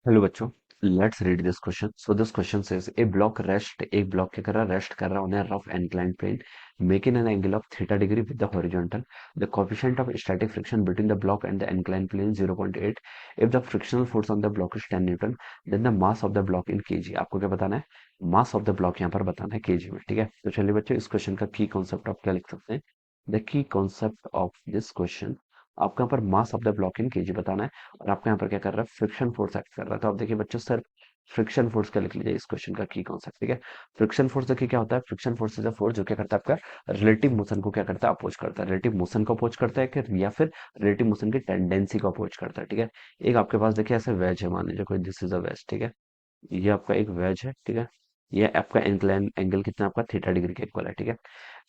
Hello बच्चों, let's read this question. So this question says a block rest, एक block क्या कर रहा है, रेस्ट कर रहा है on a rough inclined plane making an angle of theta degree with the horizontal. The coefficient of static friction between the block and the inclined plane 0.8. If the frictional force on the block is 10 newton, then the mass of the block in kg. आपको क्या बताना है? मास of the block यहाँ पर बताना है KG में. ठीक है, तो चलिए बच्चों, इस क्वेश्चन का की कॉन्सेप्ट आप क्या लिख सकते हैं? The key concept of this question, आपको यहाँ पर मास of the block in KG बताना है. और आपको यहाँ पर क्या कर रहा है, फ्रिक्शन फोर्स एक्ट कर रहा है. तो आप देखिए बच्चों, सर फ्रिक्शन फोर्स का लिख लीजिए इस क्वेश्चन का की कॉन्सेप्ट. ठीक है, फ्रिक्शन फोर्स देखिए क्या होता है. Friction force is a force जो क्या करता है, आपका रिलेटिव मोशन को क्या करता है, अपोज करता है. रिलेटिव मोशन को अपोज करता है या फिर रिलेटिव मोशन की टेंडेंसी को अपोज करता है. ठीक है, एक आपके पास देखिए ऐसे वेज है, मान लीजिए कोई, दिस इज अ वेज. ठीक है, ये आपका एक वेज है. ठीक है, ये आपका इंक्लाइन एंगल कितना आपका थीटा डिग्री के इक्वल है. ठीक है,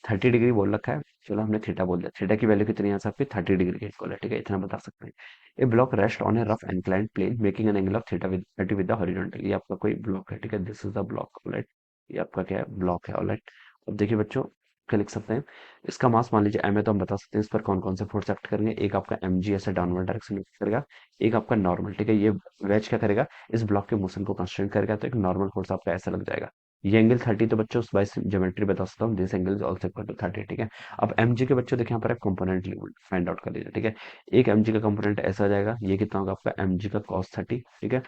30 डिग्री बोल रखा है, चलो हमने थीटा बोल दिया. थीटा की वैल्यू कितनी है यहाँ से आपकी 30 डिग्री के इक्वल है. ठीक है, इतना बता सकते हैं. A block rest on a rough inclined plane making an angle of theta with 30 with the horizontal. ये आपका कोई ब्लॉक है. ठीक है, this is the block. Alright, ये आपका क्या है, ब्लॉक है. ऑलराइट, अब देखिए बच्चों, क्या लिख सकते हैं? इसका मास मान लीजिए एम है, तो हम बता सकते हैं इस पर कौन कौन से फोर्स एक्ट करेंगे. एक आपका एम जी ऐसे डाउनवर्ड डायरेक्शन में करेगा, एक आपका नॉर्मल. ठीक है, ये वेज क्या करेगा, इस ब्लॉक के मोशन को कंस्ट्रेंट करेगा, तो एक नॉर्मल फोर्स आपका ऐसा लग जाएगा. ये एंगल 30, तो बच्चों उस बाइस ज्योमेट्री बता सकता हूँ, this angle is also equal to 30. ठीक है, अब एम जी के बच्चों देखिए यहाँ पर कंपोनेंट फाइंड आउट कर लीजिए. ठीक है, एक एम जी का कंपोनेंट ऐसा आ जाएगा, ये कितना होगा आपका एम जी का कॉस 30. ठीक है,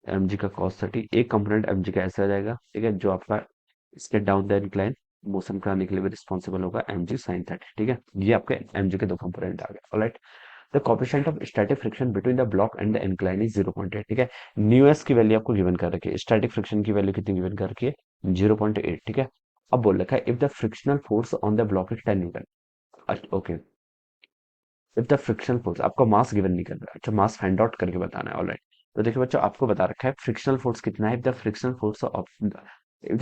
एम जी का कॉस 30. एक कंपोनेंट एम जी का ऐसा आ जाएगा. ठीक है, जो आपका इसके डाउन द इंक्लाइन मोशन कराने के लिए भी रिस्पॉन्सिबल होगा एम जी साइन 30. ठीक है, ये आपके एम जी के दो कंपोनेंट आ गए. Alright, the coefficient of static friction between the block and the incline is 0.8. ठीक है, न्यू एस की वैल्यू आपको गिवन कर रखी है, स्टैटिक फ्रिक्शन की वैल्यू कितनी गिवन कर रखी है, 0.8. ठीक है, अब बोल रखा है if the frictional force on the block is 10 Newton. Okay, if the frictional force, आपको मास गिवन नहीं कर रहा. अच्छा, मास फाइंड आउट करके बताना है. ऑलराइट, तो देखिए बच्चों, आपको बता रखा है फ्रिक्शनल फोर्स कितना है. If the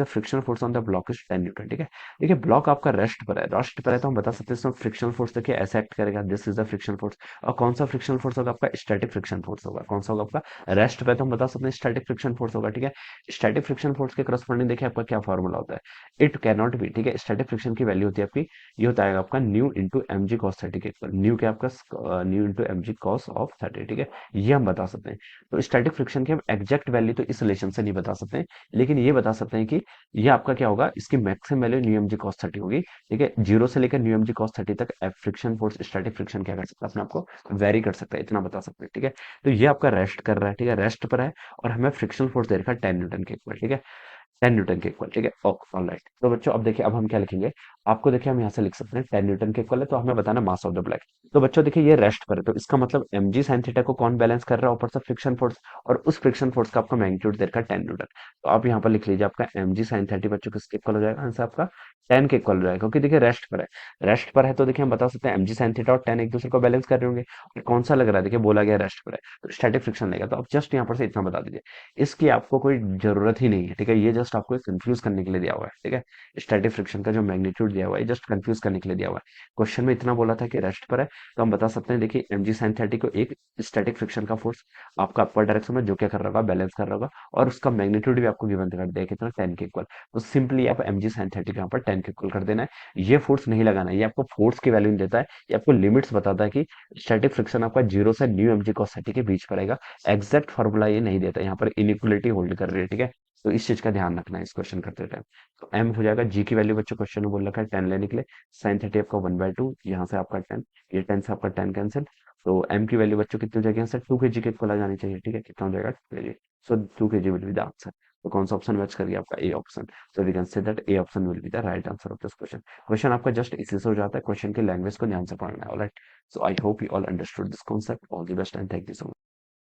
frictional force on the block is 10 Newton. ठीक है, देखिए ब्लॉक आपका रेस्ट पर है, रेस्ट पर है, तो हम बता सकते हैं इसमें फ्रिक्शनल फोर्स देखिए ऐसे एक्ट करेगा, this is the frictional force. और कौन सा फ्रिक्शनल फोर्स होगा आपका, स्टैटिक फ्रिक्शन फोर्स होगा. कौन सा होगा आपका, रेस्ट पे, तो हम बता सकते हैं स्टैटिक फ्रिक्शन फोर्स होगा. ठीक है, स्टैटिक फ्रिक्शन फोर्स के करस्पॉन्डिंग देखिए आपका क्या फॉर्मूला होता है, इट कैन नॉट बी. ठीक है, स्टैटिक फ्रिक्शन की वैल्यू होती है आपकी, ये होता है आपका mu into m g cos 30 के इक्वल. न्यू क्या आपका, mu into m g cos of 30. ठीक है, ये हम बता सकते हैं. तो स्टैटिक फ्रिक्शन की हम एग्जैक्ट वैल्यू तो इस रिलेशन से नहीं बता सकते हैं, लेकिन ये बता सकते हैं कि ये आपका क्या होगा, इसकी maximum value mu m g cos 30 होगी. ठीक है, जीरो से लेकर न्यू एम जी कॉस 30 तक फ्रिक्शन फोर्स, स्टैटिक फ्रिक्शन क्या कर सकता है, अपने आपको वेरी कर सकता है, इतना बता सकते हैं. ठीक है, तो ये आपका रेस्ट कर रहा है. ठीक है, रेस्ट पर है, और हमें फ्रिक्शनल फोर्स दे रखा है 10 न्यूटन के इक्वल. ठीक है, 10 न्यूटन के इक्वल. ठीक है, ओके, ऑलराइट. तो बच्चों अब देखिए, अब हम क्या लिखेंगे, आपको देखिए हम यहाँ से लिख सकते हैं 10 न्यूटन के इक्वल है, तो हमें बताना मास ऑफ द ब्लैक. तो बच्चों देखिए, ये रेस्ट पर है, तो इसका मतलब एम जी साइन थीटा को कौन बैलेंस कर रहा है, ऊपर से फ्रिक्शन फोर्स, और उस फ्रिक्शन फोर्स का आपका मैग्नीट्यूड दे रखा है 10 न्यूटन. तो आप यहाँ पर लिख लीजिए, आपका एम जी साइन 30 बच्चों किसके इक्वल हो जाएगा, आंसर आपका 10 के इक्वल हो जाएगा, क्योंकि देखिए रेस्ट पर है. रेस्ट पर है तो देखिए हम बता सकते हैं एम जी साइन थीटा और 10 एक दूसरे को बैलेंस कर रहे होंगे. और कौन सा लग रहा है, देखिए बोला गया रेस्ट पर है, तो स्टैटिक फ्रिक्शन लेगा. तो आप जस्ट यहाँ पर से इतना बता दीजिए, इसकी आपको कोई जरूरत ही नहीं है. ठीक है, ये जस्ट आपको कंफ्यूज करने के लिए दिया हुआ है. ठीक है, स्टैटिक फ्रिक्शन का जो मैग्नीट्यूड दिया हुआ है, जस्ट कंफ्यूज करने के लिए दिया हुआ है. क्वेश्चन में इतना बोला था कि रेस्ट पर है, तो हम बता सकते हैं देखिए एम जी साइन 30 को एक स्टैटिक फ्रिक्शन का फोर्स आपका अपर डायरेक्शन में जो क्या कर रहा होगा, बैलेंस कर रहा होगा, और उसका मैग्नीट्यूड भी आपको गिवन कर दिया कितना, 10 के इक्वल. तो सिंपली आप एम जी साइन 30 को यहाँ पर 10 के इक्वल कर देना है. ये फोर्स नहीं लगाना है, ये आपको फोर्स की वैल्यू देता है, ये आपको लिमिट्स बताता है कि स्टैटिक फ्रिक्शन आपका जीरो से न्यू एम जी कॉस 30 के बीच पड़ेगा. एग्जैक्ट फॉर्मूला ये नहीं देता, यहाँ पर इनइक्वलिटी होल्ड कर रही है. ठीक है, तो इस चीज का ध्यान रखना है इस क्वेश्चन करते टाइम. तो एम हो जाएगा, जी की वैल्यू बच्चों क्वेश्चन में बोल रखा है 10 लेने के लिए. साइन 30 आपका 1/2, यहाँ से आपका 10, ये 10 से आपका 10 कैंसिल. तो एम की वैल्यू बच्चों कितनी हो जाएगी, यहाँ से 2 kg के इक्वल आ जानी चाहिए. ठीक है, कितना हो जाएगा, 2 kg. So 2 kg will be the answer. तो कौन सा ऑप्शन मैच कर गया, आपका A option. So we can say that A option will be the right answer of this question. Question आपका जस्ट इसी से हो जाता है, क्वेश्चन की लैंग्वेज को ध्यान से पढ़ना है. Alright, so I hope you all understood this concept. All the best and thank you so much.